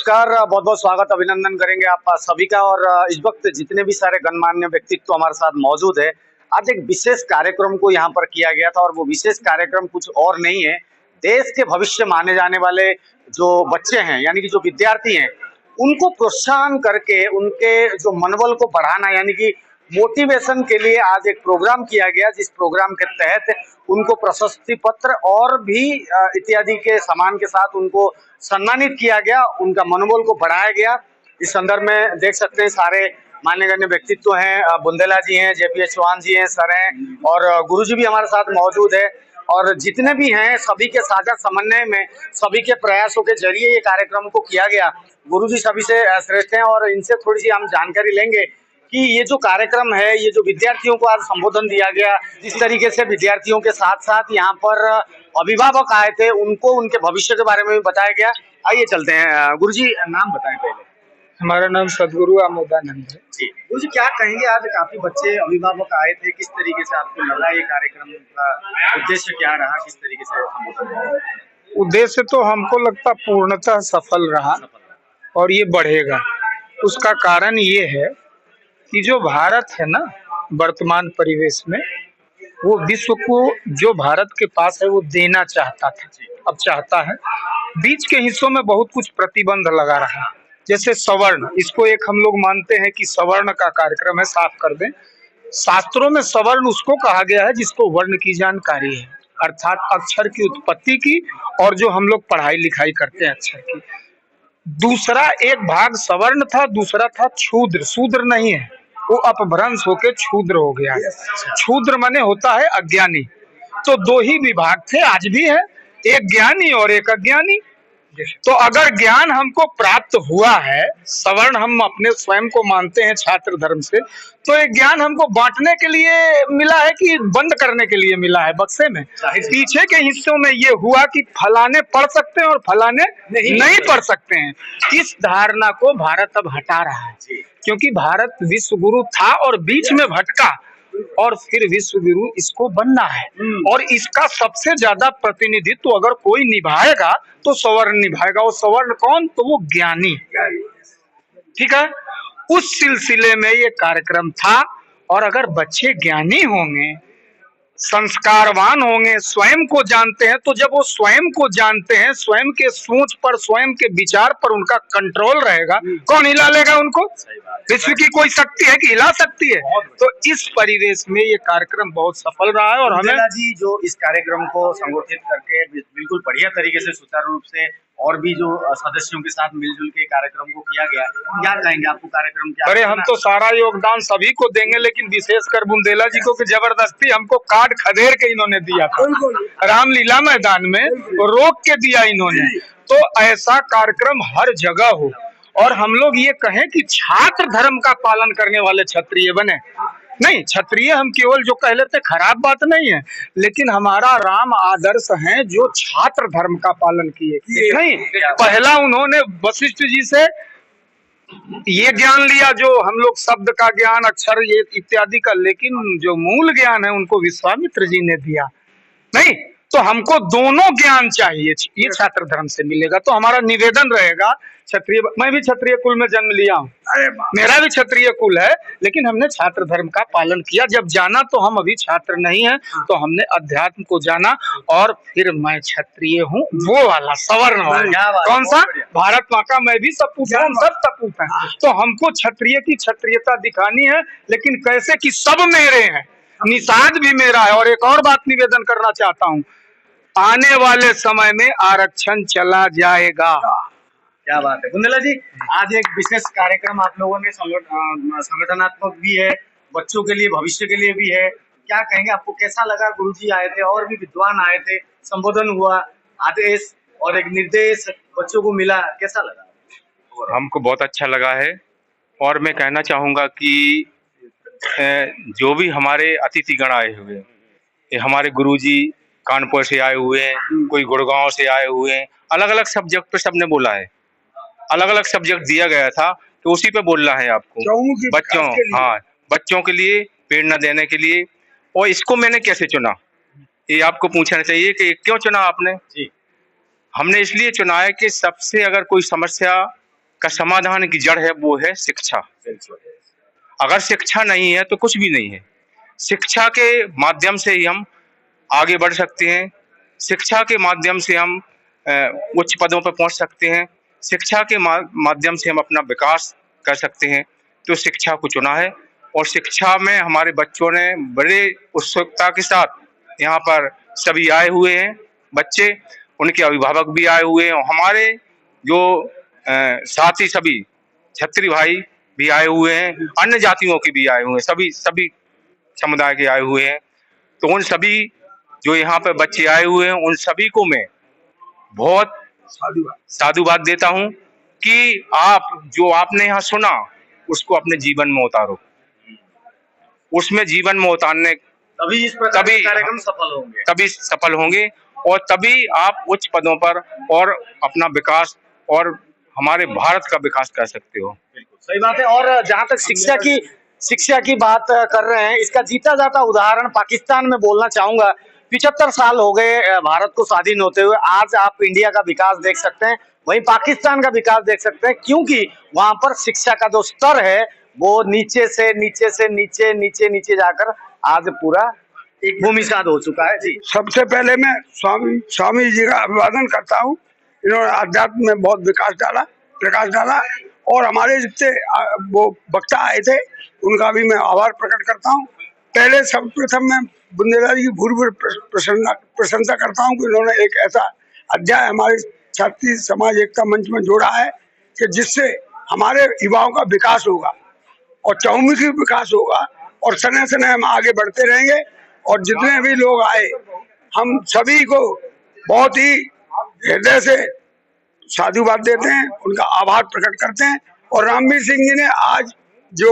नमस्कार, बहुत बहुत स्वागत अभिनंदन करेंगे आप सभी का। और इस वक्त जितने भी सारे गणमान्य व्यक्तित्व हमारे साथ मौजूद है, आज एक विशेष कार्यक्रम को यहाँ पर किया गया था और वो विशेष कार्यक्रम कुछ और नहीं है, देश के भविष्य माने जाने वाले जो बच्चे हैं यानी कि जो विद्यार्थी हैं उनको प्रोत्साहन करके उनके जो मनोबल को बढ़ाना यानी कि मोटिवेशन के लिए आज एक प्रोग्राम किया गया, जिस प्रोग्राम के तहत उनको प्रशस्ति पत्र और भी इत्यादि के सामान के साथ उनको सम्मानित किया गया, उनका मनोबल को बढ़ाया गया। इस संदर्भ में देख सकते हैं सारे मान्यगण्य व्यक्तित्व हैं, बुंदेला जी हैं, जेपीएस चौहान जी हैं, सर हैं और गुरुजी भी हमारे साथ मौजूद है। और जितने भी हैं सभी के साझा समन्वय में, सभी के प्रयासों के जरिए ये कार्यक्रम को किया गया। गुरुजी सभी से श्रेष्ठ हैं और इनसे थोड़ी सी हम जानकारी लेंगे कि ये जो कार्यक्रम है, ये जो विद्यार्थियों को आज संबोधन दिया गया, जिस तरीके से विद्यार्थियों के साथ साथ यहाँ पर अभिभावक आए थे, उनको उनके भविष्य के बारे में भी बताया गया। आइए चलते हैं। गुरुजी नाम बताएं पहले। हमारा नाम सदगुरु आमोदानंद है जी गुरुजी, क्या कहेंगे? आज काफी बच्चे अभिभावक आए थे, किस तरीके से आपको लगा ये कार्यक्रम का उद्देश्य क्या रहा, किस तरीके से संबोधन रहा? उद्देश्य तो हमको लगता पूर्णतः सफल रहा और ये बढ़ेगा। उसका कारण ये है कि जो भारत है ना वर्तमान परिवेश में, वो विश्व को जो भारत के पास है वो देना चाहता था, अब चाहता है। बीच के हिस्सों में बहुत कुछ प्रतिबंध लगा रहा है, जैसे सवर्ण, इसको एक हम लोग मानते हैं कि सवर्ण का कार्यक्रम है, साफ कर दें। शास्त्रों में सवर्ण उसको कहा गया है जिसको वर्ण की जानकारी है, अर्थात अक्षर की उत्पत्ति की और जो हम लोग पढ़ाई लिखाई करते हैं अक्षर की। दूसरा एक भाग सवर्ण था, दूसरा था क्षूद्र। शूद्र नहीं है, वो अपभ्रंश होके क्षूद्र हो गया। क्षूद्र माने होता है अज्ञानी। तो दो ही विभाग थे, आज भी है, एक ज्ञानी और एक अज्ञानी। तो अगर ज्ञान हमको प्राप्त हुआ है, सवर्ण हम अपने स्वयं को मानते हैं छात्र धर्म से, तो एक ज्ञान हमको बांटने के लिए मिला है कि बंद करने के लिए मिला है बक्से में। पीछे के हिस्सों में ये हुआ कि फलाने पढ़ सकते हैं और फलाने नहीं पढ़ सकते हैं। इस धारणा को भारत अब हटा रहा है, क्योंकि भारत विश्व गुरु था और बीच में भटका और फिर विश्व गुरु इसको बनना है। और इसका सबसे ज्यादा प्रतिनिधित्व अगर कोई निभाएगा तो सवर्ण निभाएगा। वो सवर्ण कौन? तो वो ज्ञानी। ठीक है, उस सिलसिले में ये कार्यक्रम था। और अगर बच्चे ज्ञानी होंगे, संस्कारवान होंगे, स्वयं को जानते हैं, तो जब वो स्वयं को जानते हैं, स्वयं के सोच पर, स्वयं के विचार पर उनका कंट्रोल रहेगा, कौन हिला लेगा उनको? विश्व की कोई शक्ति है कि हिला सकती है? तो इस परिवेश में ये कार्यक्रम बहुत सफल रहा है। और हमें जी जो इस कार्यक्रम को संगठित करके बिल्कुल बढ़िया तरीके से सुचारू रूप से और भी जो सदस्यों के साथ मिलजुल के कार्यक्रम को किया गया, क्या कहेंगे? आपको कार्यक्रम क्या? अरे हम तो सारा योगदान सभी को देंगे, लेकिन विशेषकर बुंदेला जी को कि जबरदस्ती हमको कार्ड खदेड़ के इन्होंने दिया था रामलीला मैदान में, रोक के दिया इन्होंने। तो ऐसा कार्यक्रम हर जगह हो और हम लोग ये कहें कि छात्र धर्म का पालन करने वाले क्षत्रिय बने। नहीं, क्षत्रिय हम केवल जो कह लेते खराब बात नहीं है, लेकिन हमारा राम आदर्श है जो छात्र धर्म का पालन किए। नहीं, पहला उन्होंने वशिष्ठ जी से ये ज्ञान लिया, जो हम लोग शब्द का ज्ञान, अक्षर ये इत्यादि का, लेकिन जो मूल ज्ञान है उनको विश्वामित्र जी ने दिया। नहीं, तो हमको दोनों ज्ञान चाहिए, ये छात्र धर्म से मिलेगा। तो हमारा निवेदन रहेगा, क्षत्रिय, मैं भी क्षत्रिय कुल में जन्म लिया हूँ, मेरा भी क्षत्रिय कुल है, लेकिन हमने छात्र धर्म का पालन किया। जब जाना तो हम अभी छात्र नहीं है, तो हमने अध्यात्म को जाना और फिर मैं क्षत्रिय हूँ, वो वाला सवर्ण वाला। कौन सा? भारत माँ का मैं भी सपूत हूँ, हम सब सपूत हैं। तो हमको क्षत्रिय की क्षत्रियता दिखानी है, लेकिन कैसे कि सब मेरे हैं, निषाद भी मेरा है। और एक और बात निवेदन करना चाहता हूँ, आने वाले समय में आरक्षण चला जाएगा। क्या बात है बुंदेला जी, आज एक विशेष कार्यक्रम आप लोगों ने संगठनात्मक भी है, बच्चों के लिए, भविष्य के लिए भी है। क्या कहेंगे? आपको कैसा लगा? गुरुजी आए थे और भी विद्वान आए थे, संबोधन हुआ, आदेश और एक निर्देश बच्चों को मिला, कैसा लगा? हमको बहुत अच्छा लगा है। और मैं कहना चाहूँगा कि जो भी हमारे अतिथिगण आए हुए, ये हमारे गुरुजी कानपुर से आए हुए हैं, कोई गुड़गांव से आए हुए हैं, अलग अलग सब्जेक्ट पे सबने बोला है, अलग अलग सब्जेक्ट दिया गया था, तो उसी पे बोलना है आपको। बच्चों, हाँ, बच्चों के लिए प्रेरणा देने के लिए। और इसको मैंने कैसे चुना, ये आपको पूछना चाहिए कि क्यों चुना आपने? हमने इसलिए चुना है कि सबसे अगर कोई समस्या का समाधान की जड़ है वो है शिक्षा। अगर शिक्षा नहीं है तो कुछ भी नहीं है। शिक्षा के माध्यम से ही हम आगे बढ़ सकते हैं। शिक्षा के माध्यम से हम उच्च पदों पर पहुंच सकते हैं। शिक्षा के माध्यम से हम अपना विकास कर सकते हैं। तो शिक्षा को चुना है और शिक्षा में हमारे बच्चों ने बड़े उत्सुकता के साथ यहाँ पर सभी आए हुए हैं। बच्चे, उनके अभिभावक भी आए हुए हैं और हमारे जो साथी सभी छत्री भाई भी आए हुए हैं, अन्य जातियों के भी आए हुए हैं, सभी समुदाय के आए हुए हैं। तो उन सभी जो यहाँ पर बच्चे आए हुए हैं उन सभी को मैं बहुत साधुवाद देता हूँ कि आप जो आपने यहाँ सुना उसको अपने जीवन में उतारो। उसमें जीवन में उतारने तभी इस प्रकार के कार्यक्रम सफल होंगे और तभी आप उच्च पदों पर और अपना विकास और हमारे भारत का विकास कर सकते हो। सही बात है। और जहाँ तक शिक्षा की बात कर रहे हैं, इसका जीता जाता उदाहरण पाकिस्तान में बोलना चाहूंगा। 75 साल हो गए भारत को स्वाधीन होते हुए। आज आप इंडिया का विकास देख सकते हैं, वहीं पाकिस्तान का विकास देख सकते हैं, क्योंकि वहां पर शिक्षा का जो स्तर है वो नीचे से नीचे जाकर आज पूरा एक भूमिसात हो चुका है। जी, सबसे पहले मैं स्वामी जी का अभिवादन करता हूँ। इन्होंने आध्यात्म में बहुत प्रकाश डाला और हमारे जितने वो वक्ता आए थे उनका भी मैं आभार प्रकट करता हूँ। पहले सर्वप्रथम मैं बुंदेलखंड की भूरी प्रशंसा करता हूँ कि उन्होंने एक ऐसा अध्याय हमारे छात्री समाज एकता मंच में जोड़ा है कि जिससे हमारे युवाओं का विकास होगा और चहुमुखी विकास होगा और समय समय हम आगे बढ़ते रहेंगे। और जितने भी लोग आए हम सभी को बहुत ही हृदय से साधुवाद देते हैं, उनका आभार प्रकट करते हैं। और रामवीर सिंह जी ने आज जो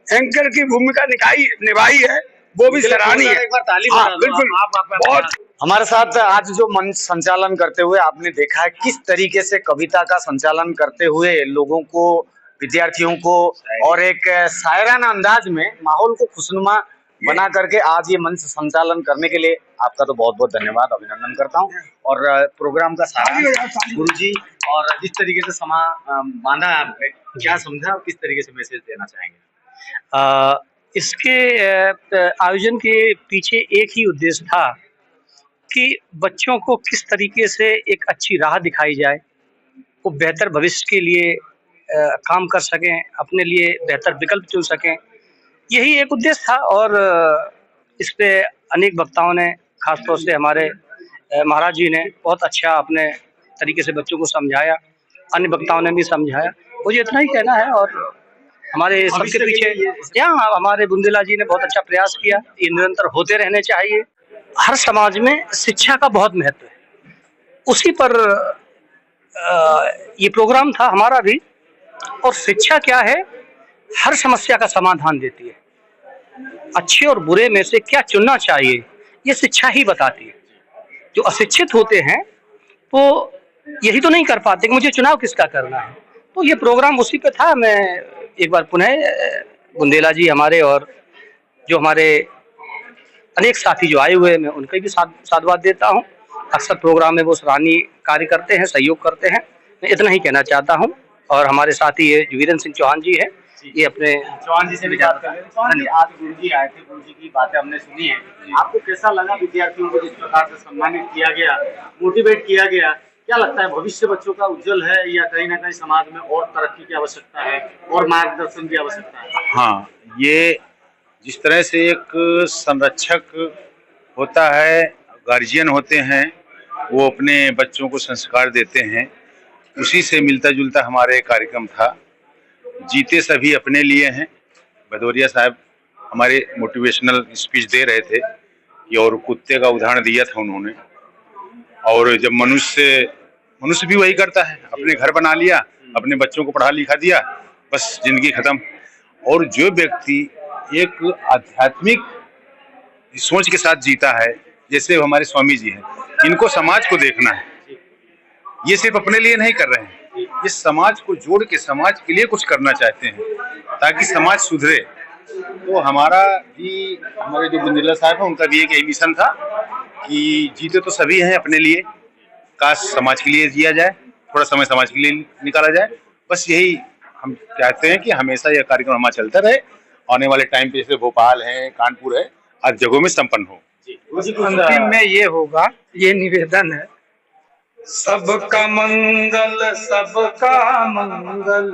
एंकर की भूमिका निभाई है वो भी सराहनीय है। हाँ, बिल्कुल। बहुत हमारे साथ आज जो मंच संचालन करते हुए आपने देखा है किस तरीके से कविता का संचालन करते हुए लोगों को, विद्यार्थियों को और एक शायराना अंदाज में माहौल को खुशनुमा बना करके आज ये मंच संचालन करने के लिए आपका तो बहुत बहुत धन्यवाद, अभिनंदन करता हूँ। और प्रोग्राम का सारा गुरुजी और जिस तरीके से समा बांधा है आपने, क्या समझा और किस तरीके से मैसेज देना चाहेंगे? इसके आयोजन के पीछे एक ही उद्देश्य था कि बच्चों को किस तरीके से एक अच्छी राह दिखाई जाए, वो बेहतर भविष्य के लिए काम कर सकें, अपने लिए बेहतर विकल्प चुन सकें, यही एक उद्देश्य था। और इस पे अनेक वक्ताओं ने, खासतौर से हमारे महाराज जी ने बहुत अच्छा अपने तरीके से बच्चों को समझाया, अन्य वक्ताओं ने भी समझाया। मुझे इतना ही कहना है और हमारे सबके पीछे यहाँ हमारे बुंदेला जी ने बहुत अच्छा प्रयास किया, ये निरंतर होते रहने चाहिए। हर समाज में शिक्षा का बहुत महत्व है, उसी पर ये प्रोग्राम था हमारा भी। और शिक्षा क्या है, हर समस्या का समाधान देती है। अच्छे और बुरे में से क्या चुनना चाहिए ये शिक्षा ही बताती है। जो अशिक्षित होते हैं तो यही तो नहीं कर पाते कि मुझे चुनाव किसका करना है। तो ये प्रोग्राम उसी पे था। मैं एक बार पुनः बुंदेला जी हमारे और जो हमारे अनेक साथी जो आए हुए हैं, मैं उनके भी साधुवाद देता हूँ। अक्सर प्रोग्राम में वो सराहनीय कार्य करते हैं, सहयोग करते हैं। मैं इतना ही कहना चाहता हूँ। और हमारे साथी ये वीरेंद्र सिंह चौहान जी है, ये अपने चौहान जी से भी बात कर रहे हैं। चौहान जी, आज गुरुजी आए थे, गुरुजी की बातें हमने सुनी है, आपको कैसा लगा? विद्यार्थियों को जिस प्रकार से सम्मानित किया गया, मोटिवेट किया गया, क्या लगता है भविष्य बच्चों का उज्जवल है या कहीं ना कहीं समाज में और तरक्की की आवश्यकता है और मार्गदर्शन की आवश्यकता है? हाँ, ये जिस तरह से एक संरक्षक होता है, गार्जियन होते हैं, वो अपने बच्चों को संस्कार देते हैं, उसी से मिलता जुलता हमारा एक कार्यक्रम था। जीते सभी अपने लिए हैं। भदौरिया साहब हमारे मोटिवेशनल स्पीच दे रहे थे कि और कुत्ते का उदाहरण दिया था उन्होंने। और जब मनुष्य भी वही करता है, अपने घर बना लिया, अपने बच्चों को पढ़ा लिखा दिया, बस जिंदगी खत्म। और जो व्यक्ति एक आध्यात्मिक सोच के साथ जीता है, जैसे हमारे स्वामी जी हैं, इनको समाज को देखना है। ये सिर्फ अपने लिए नहीं कर रहे हैं, इस समाज को जोड़ के समाज के लिए कुछ करना चाहते हैं ताकि समाज सुधरे। तो हमारा भी, हमारे जो बुंदेला साहब हैं, उनका भी एक यही मिशन था कि जीते तो सभी हैं अपने लिए, काश समाज के लिए जिया जाए, थोड़ा समय समाज के लिए निकाला जाए बस यही हम चाहते हैं कि हमेशा यह कार्यक्रम हमारा चलता रहे, आने वाले टाइम पे जैसे भोपाल है, कानपुर है, हर जगहों में संपन्न हो। अंतिम में ये होगा, ये निवेदन है, सबका मंगल सबका मंगल,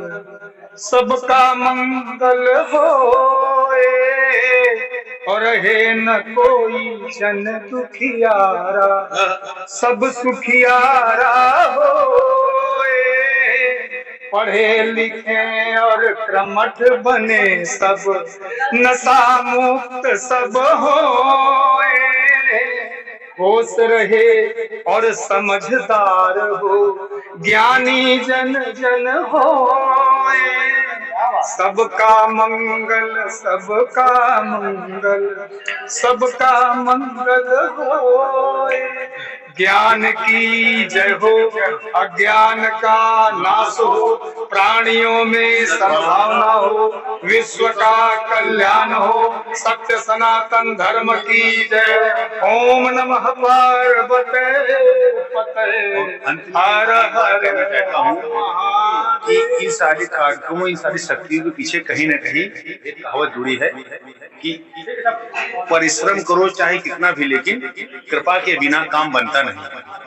सबका मंगल होए, और है न कोई जन दुखियारा, सब सुखियारा होए, पढ़े लिखे और क्रमठ बने सब, नशा मुक्त सब होए, होश रहे और समझदार हो, ज्ञानी जन जन होए, सबका मंगल सबका मंगल, सबका मंगल होए, ज्ञान की जय हो, अज्ञान का नाश हो, प्राणियों में सद्भावना हो, विश्व का कल्याण हो, सत्य सनातन धर्म की जय। ओम नमः पार्वते पते हर हर। मैं कहता हूँ कि इन सारे कार्यक्रमों, इन सारी शक्तियों के पीछे कहीं न कहीं एक कहावत जुड़ी है कि परिश्रम करो चाहे कितना भी, लेकिन कृपा के बिना काम बनता नहीं।